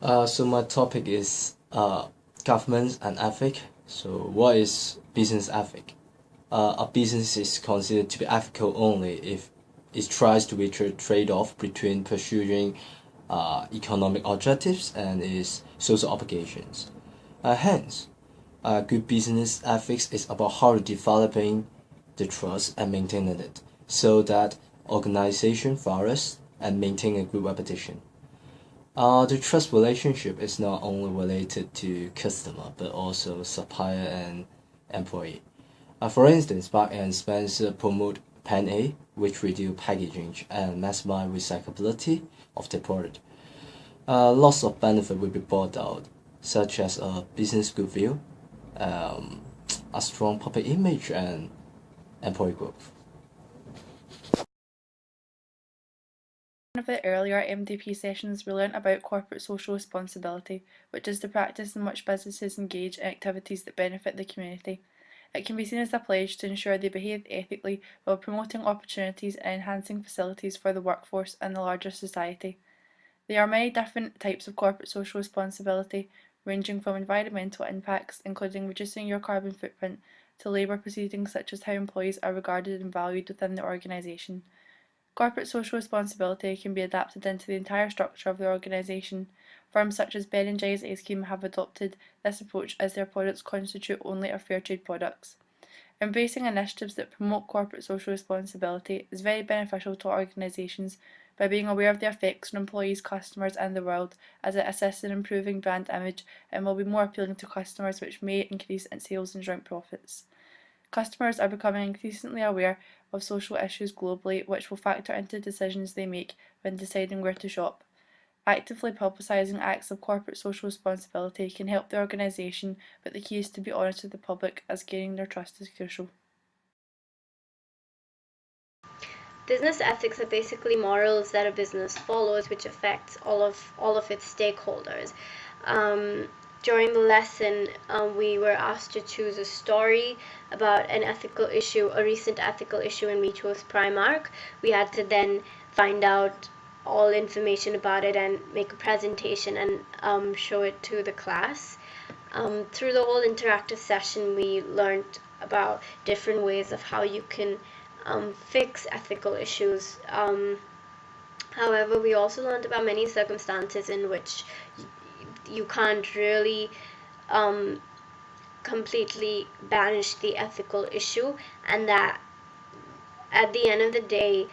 So my topic is governance and ethic. So what is business ethic? A business is considered to be ethical only if it tries to reach a trade-off between pursuing economic objectives and its social obligations. Hence, good business ethics is about how developing the trust and maintaining it so that organization flourish and maintain a good reputation. The trust relationship is not only related to customer but also supplier and employee. For instance, Mark and Spencer promote Pan A, which reduce packaging and maximize recyclability of the product. Lots of benefit will be brought out, such as a business goodwill, um, a strong public image, and employee growth. In one of the earlier MDP sessions, we learnt about corporate social responsibility, which is the practice in which businesses engage in activities that benefit the community. It can be seen as a pledge to ensure they behave ethically while promoting opportunities and enhancing facilities for the workforce and the larger society. There are many different types of corporate social responsibility, ranging from environmental impacts, including reducing your carbon footprint, to labour proceedings such as how employees are regarded and valued within the organisation. Corporate social responsibility can be adapted into the entire structure of the organisation. Firms such as Ben and Jerry's ice cream have adopted this approach as their products constitute only of fair trade products. Embracing initiatives that promote corporate social responsibility is very beneficial to organisations by being aware of the effects on employees, customers, and the world, as it assists in improving brand image and will be more appealing to customers, which may increase in sales and joint profits. Customers are becoming increasingly aware of social issues globally, which will factor into decisions they make when deciding where to shop. Actively publicising acts of corporate social responsibility can help the organisation, but the key is to be honest with the public, as gaining their trust is crucial. Business ethics are basically morals that a business follows, which affects all of its stakeholders. During the lesson, we were asked to choose a story about an ethical issue, a recent ethical issue, and we chose Primark. We had to then find out all information about it and make a presentation and show it to the class. Through the whole interactive session, we learned about different ways of how you can fix ethical issues. However, we also learned about many circumstances in which you can't really completely banish the ethical issue, and that at the end of the day,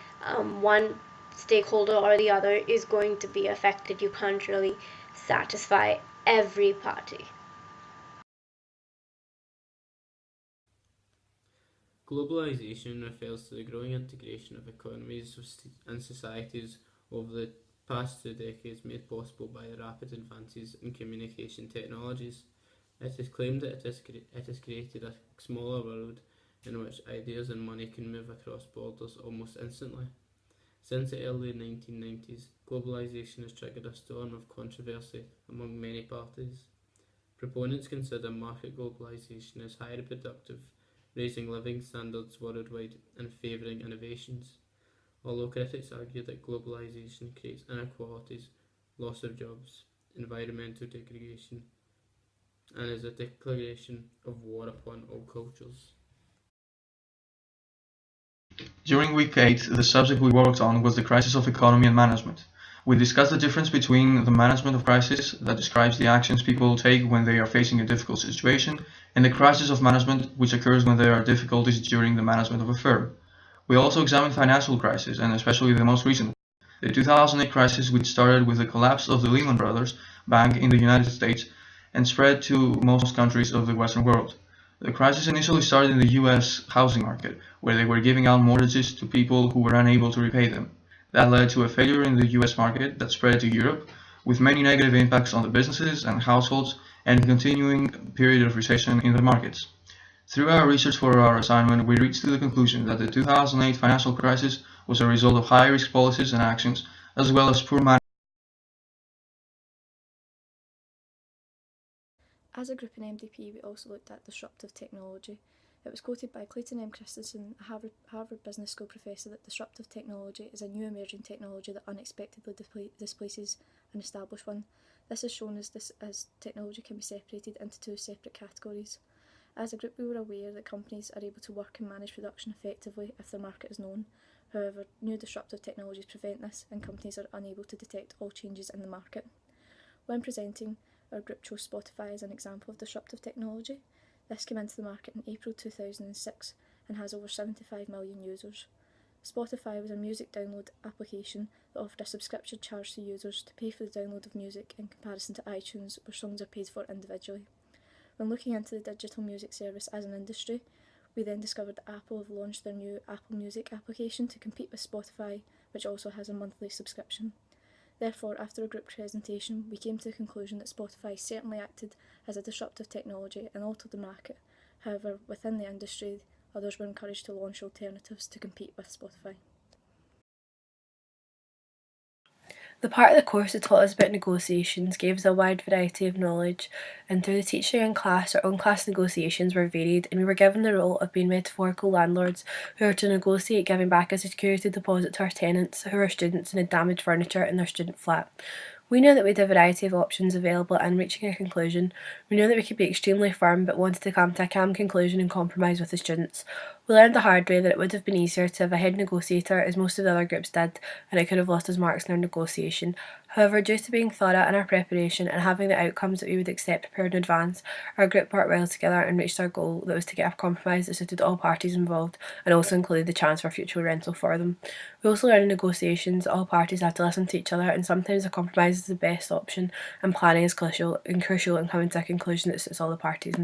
one stakeholder or the other is going to be affected. You can't really satisfy every party. Globalization refers to the growing integration of economies and societies over the past 2 decades made possible by the rapid advances in communication technologies. It is claimed that it has created a smaller world in which ideas and money can move across borders almost instantly. Since the early 1990s, globalization has triggered a storm of controversy among many parties. Proponents consider market globalization as highly productive, raising living standards worldwide and favouring innovations, although critics argue that globalization creates inequalities, loss of jobs, environmental degradation, and is a declaration of war upon all cultures. During week 8, the subject we worked on was the crisis of economy and management. We discussed the difference between the management of crisis, that describes the actions people take when they are facing a difficult situation, and the crisis of management, which occurs when there are difficulties during the management of a firm. We also examined financial crises, and especially the most recent one, the 2008 crisis, which started with the collapse of the Lehman Brothers Bank in the United States and spread to most countries of the Western world. The crisis initially started in the US housing market, where they were giving out mortgages to people who were unable to repay them. That led to a failure in the US market that spread to Europe, with many negative impacts on the businesses and households and a continuing period of recession in the markets. Through our research for our assignment, we reached to the conclusion that the 2008 financial crisis was a result of high-risk policies and actions, as well as poor management. As a group in MDP, we also looked at disruptive technology. It was quoted by Clayton M. Christensen, a Harvard Business School professor, that disruptive technology is a new emerging technology that unexpectedly displaces an established one. This is shown as technology can be separated into two separate categories. As a group, we were aware that companies are able to work and manage production effectively if their market is known. However, new disruptive technologies prevent this, and companies are unable to detect all changes in the market. When presenting, our group chose Spotify as an example of disruptive technology. This came into the market in April 2006 and has over 75 million users. Spotify was a music download application that offered a subscription charge to users to pay for the download of music in comparison to iTunes, where songs are paid for individually. When looking into the digital music service as an industry, we then discovered that Apple have launched their new Apple Music application to compete with Spotify, which also has a monthly subscription. Therefore, after a group presentation, we came to the conclusion that Spotify certainly acted as a disruptive technology and altered the market. However, within the industry, others were encouraged to launch alternatives to compete with Spotify. The part of the course that taught us about negotiations gave us a wide variety of knowledge, and through the teaching in class, our own class negotiations were varied, and we were given the role of being metaphorical landlords who are to negotiate giving back a security deposit to our tenants who are students and had damaged furniture in their student flat. We knew that we had a variety of options available, and reaching a conclusion, we knew that we could be extremely firm but wanted to come to a calm conclusion and compromise with the students. We learned the hard way that it would have been easier to have a head negotiator, as most of the other groups did, and it could have lost us marks in our negotiation. However, due to being thorough in our preparation and having the outcomes that we would accept prepared in advance, our group worked well together and reached our goal, that was to get a compromise that suited all parties involved and also included the chance for future rental for them. We also learned in negotiations that all parties have to listen to each other, and sometimes a compromise is the best option, and planning is crucial in coming to a conclusion that suits all the parties.